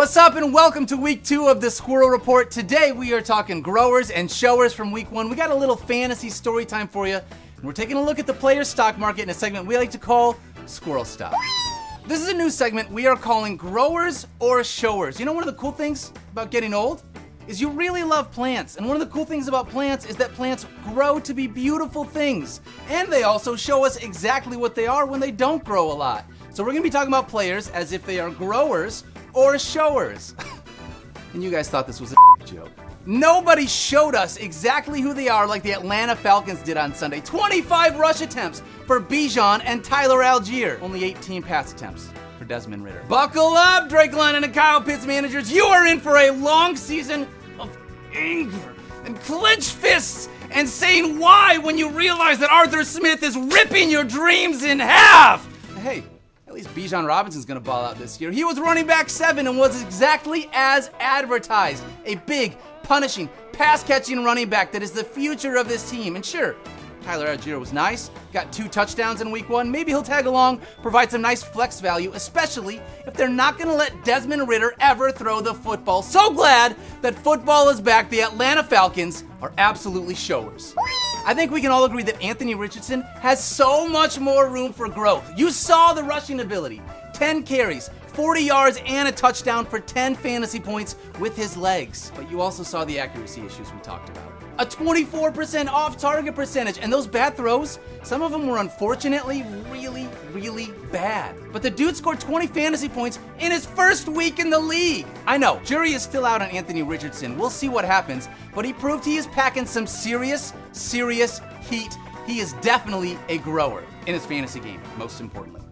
What's up and welcome to week 2 of the Squirrel Report. Today we are talking growers and showers from week 1. We got a little fantasy story time for you. And we're taking a look at the player stock market in a segment we like to call Squirrel Stock. This is a new segment we are calling growers or showers. You know one of the cool things about getting old? Is you really love plants. And one of the cool things about plants is that plants grow to be beautiful things. And they also show us exactly what they are when they don't grow a lot. So we're going to be talking about players as if they are growers or showers. And you guys thought this was a joke. Nobody showed us exactly who they are like the Atlanta Falcons did on Sunday. 25 rush attempts for Bijan and Tyler Algier. Only 18 pass attempts for Desmond Ridder. Buckle up, Drake London and Kyle Pitts managers. You are in for a long season of anger and clenched fists and saying why when you realize that Arthur Smith is ripping your dreams in half. Hey, at least Bijan Robinson's gonna ball out this year. He was running back 7 and was exactly as advertised. A big, punishing, pass-catching running back that is the future of this team. And sure, Tyler Algier was nice, got 2 touchdowns in week 1. Maybe he'll tag along, provide some nice flex value, especially if they're not gonna let Desmond Ridder ever throw the football. So glad that football is back. The Atlanta Falcons are absolutely showers. I think we can all agree that Anthony Richardson has so much more room for growth. You saw the rushing ability, 10 carries, 40 yards, and a touchdown for 10 fantasy points with his legs. But you also saw the accuracy issues we talked about. A 24% off-target percentage, and those bad throws, some of them were unfortunately really bad. But the dude scored 20 fantasy points in his first week in the league. I know, jury is still out on Anthony Richardson. We'll see what happens, but he proved he is packing some serious heat. He is definitely a grower in his fantasy game, most importantly.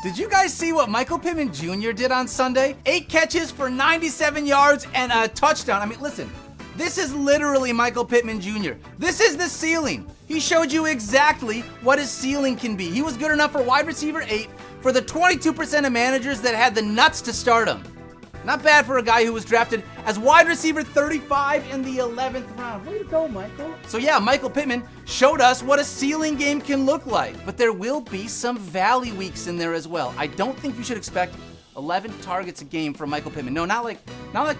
Did you guys see what Michael Pittman Jr. did on Sunday? 8 catches for 97 yards and a touchdown. I mean, listen, this is literally Michael Pittman Jr. This is the ceiling. He showed you exactly what his ceiling can be. He was good enough for wide receiver 8 for the 22% of managers that had the nuts to start him. Not bad for a guy who was drafted as wide receiver 35 in the 11th round. Way to go, Michael. So yeah, Michael Pittman showed us what a ceiling game can look like, but there will be some valley weeks in there as well. I don't think you should expect 11 targets a game from Michael Pittman. No, not like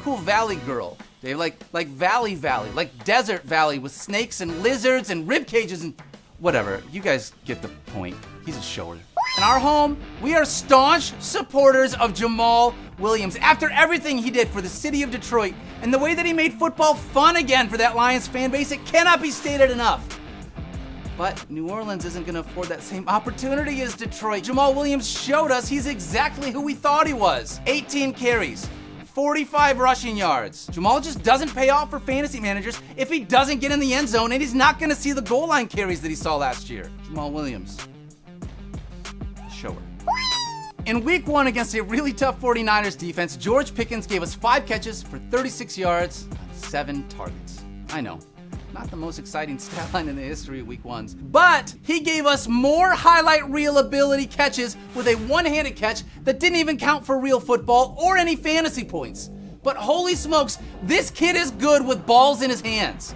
Cool Valley Girl, Dave. Like Valley, like Desert Valley with snakes and lizards and rib cages and whatever. You guys get the point. He's a shower. In our home, we are staunch supporters of Jamal Williams. After everything he did for the city of Detroit and the way that he made football fun again for that Lions fan base, it cannot be stated enough. But New Orleans isn't going to afford that same opportunity as Detroit. Jamal Williams showed us he's exactly who we thought he was. 18 carries, 45 rushing yards. Jamal just doesn't pay off for fantasy managers if he doesn't get in the end zone, and he's not going to see the goal line carries that he saw last year. Jamal Williams. Shower. In week 1 against a really tough 49ers defense, George Pickens gave us 5 catches for 36 yards on 7 targets. I know, not the most exciting stat line in the history of week 1s, but he gave us more highlight reel ability catches with a one-handed catch that didn't even count for real football or any fantasy points. But holy smokes, this kid is good with balls in his hands.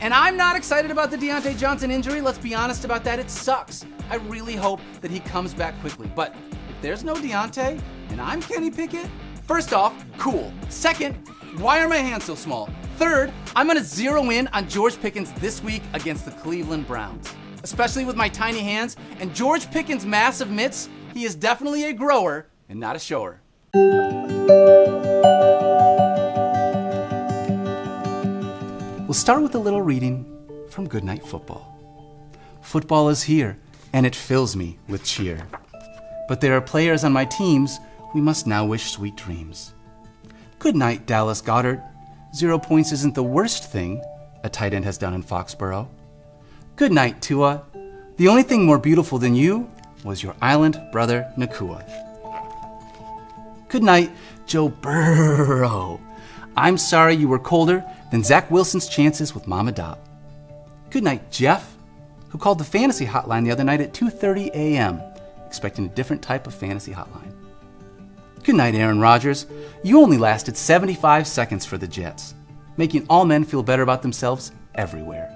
And I'm not excited about the Deontay Johnson injury. Let's be honest about that. It sucks. I really hope that he comes back quickly. But if there's no Deontay and I'm Kenny Pickett, first off, cool. Second, why are my hands so small? Third, I'm gonna zero in on George Pickens this week against the Cleveland Browns. Especially with my tiny hands and George Pickens' massive mitts, he is definitely a grower and not a shower. We'll start with a little reading from Goodnight Football. Football is here, and it fills me with cheer. But there are players on my teams we must now wish sweet dreams. Good night, Dallas Goedert. 0 points isn't the worst thing a tight end has done in Foxborough. Good night, Tua. The only thing more beautiful than you was your island brother, Nakua. Good night, Joe Burrow. I'm sorry you were colder than Zach Wilson's chances with Mama Dopp. Good night, Jeff, who called the fantasy hotline the other night at 2:30 a.m., expecting a different type of fantasy hotline. Good night, Aaron Rodgers. You only lasted 75 seconds for the Jets, making all men feel better about themselves everywhere.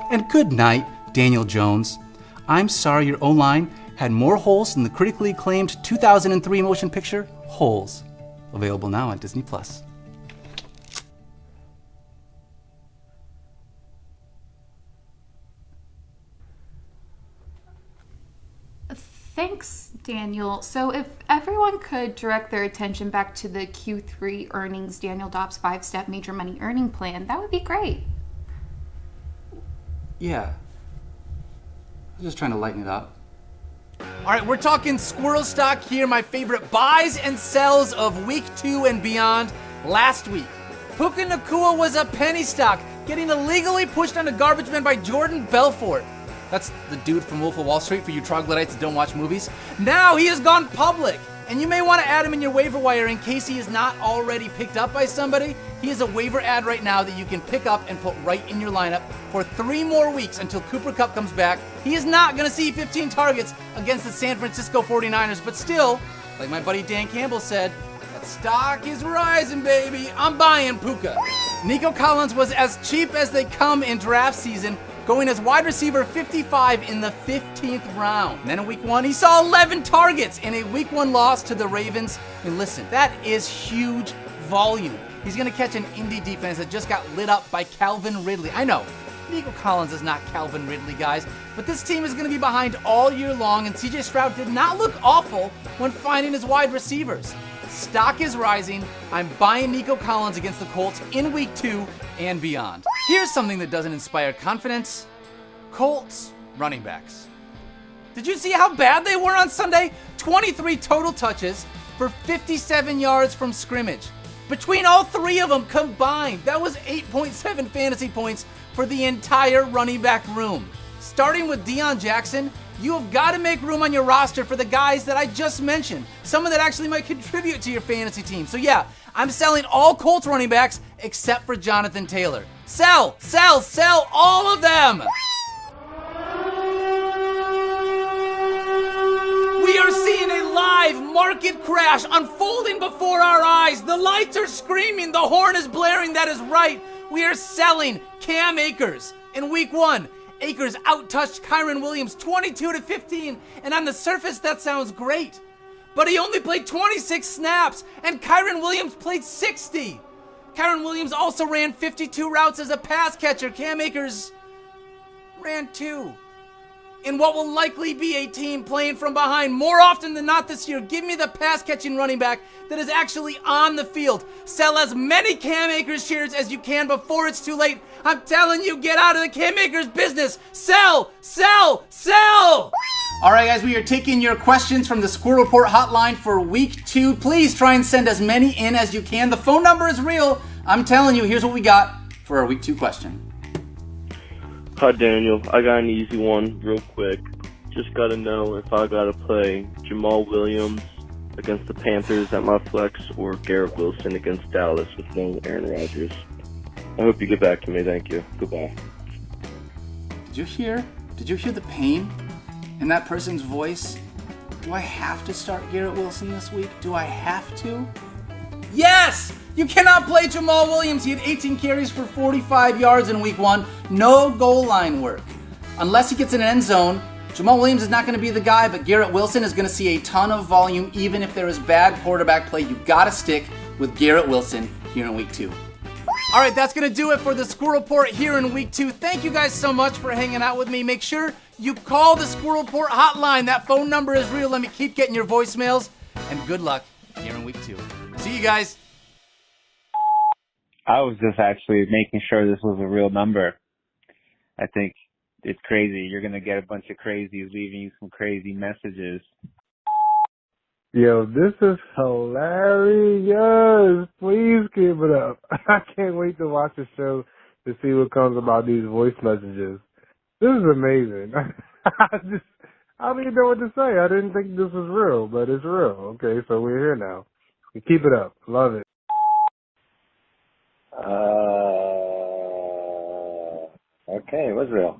And good night, Daniel Jones. I'm sorry your O-line had more holes than the critically acclaimed 2003 motion picture, Holes. Available now on Disney+. Thanks, Daniel. So if everyone could direct their attention back to the Q3 earnings, Daniel Dopp's 5-step major money earning plan, that would be great. Yeah. I'm just trying to lighten it up. All right, we're talking Squirrel stock here, my favorite buys and sells of week 2 and beyond. Last week, Puka Nacua was a penny stock, getting illegally pushed on a garbage bin by Jordan Belfort. That's the dude from Wolf of Wall Street for you troglodytes that don't watch movies. Now he has gone public, and you may want to add him in your waiver wire in case he is not already picked up by somebody. He is a waiver ad right now that you can pick up and put right in your lineup for 3 more weeks until Cooper Kupp comes back. He is not going to see 15 targets against the San Francisco 49ers, but still, like my buddy Dan Campbell said, that stock is rising, baby. I'm buying Puka. Nico Collins was as cheap as they come in draft season, going as wide receiver 55 in the 15th round. And then in week 1, he saw 11 targets in a week 1 loss to the Ravens. And listen, that is huge volume. He's going to catch an Indy defense that just got lit up by Calvin Ridley. I know, Nico Collins is not Calvin Ridley, guys, but this team is going to be behind all year long, and CJ Stroud did not look awful when finding his wide receivers. Stock is rising. I'm buying Nico Collins against the Colts in week 2 and beyond. Here's something that doesn't inspire confidence. Colts running backs. Did you see how bad they were on Sunday? 23 total touches for 57 yards from scrimmage. Between all 3 of them combined, that was 8.7 fantasy points for the entire running back room. Starting with Deion Jackson, you have got to make room on your roster for the guys that I just mentioned. Someone that actually might contribute to your fantasy team. So yeah, I'm selling all Colts running backs except for Jonathan Taylor. Sell, sell, sell all of them! We are seeing a live market crash unfolding before our eyes. The lights are screaming, the horn is blaring, that is right. We are selling Cam Akers in week 1. Akers outtouched Kyren Williams 22-15, and on the surface that sounds great. But he only played 26 snaps, and Kyren Williams played 60. Kyren Williams also ran 52 routes as a pass catcher. Cam Akers ran 2. In what will likely be a team playing from behind more often than not this year, give me the pass-catching running back that is actually on the field. Sell as many Cam Akers shares as you can before it's too late. I'm telling you, get out of the Cam Akers business. Sell, sell, sell! All right, guys, we are taking your questions from the Squirrel Report hotline for week 2. Please try and send as many in as you can. The phone number is real. I'm telling you, here's what we got for our week 2 question. Hi, Daniel. I got an easy one real quick. Just got to know if I got to play Jamal Williams against the Panthers at my flex or Garrett Wilson against Dallas with no Aaron Rodgers. I hope you get back to me. Thank you. Goodbye. Did you hear the pain in that person's voice? Do I have to start Garrett Wilson this week? Do I have to? Yes! You cannot play Jamal Williams. He had 18 carries for 45 yards in week 1. No goal line work. Unless he gets in an end zone, Jamal Williams is not going to be the guy, but Garrett Wilson is going to see a ton of volume even if there is bad quarterback play. You got to stick with Garrett Wilson here in week 2. All right, that's going to do it for the Squirrel Report here in week 2. Thank you guys so much for hanging out with me. Make sure you call the Squirrel Report hotline. That phone number is real. Let me keep getting your voicemails, and good luck here in week 2. See you guys. I was just actually making sure this was a real number. I think it's crazy. You're going to get a bunch of crazies leaving you some crazy messages. Yo, this is hilarious. Please keep it up. I can't wait to watch the show to see what comes about these voice messages. This is amazing. I don't even know what to say. I didn't think this was real, but it's real. Okay, so we're here now. Keep it up. Love it. Okay, it was real.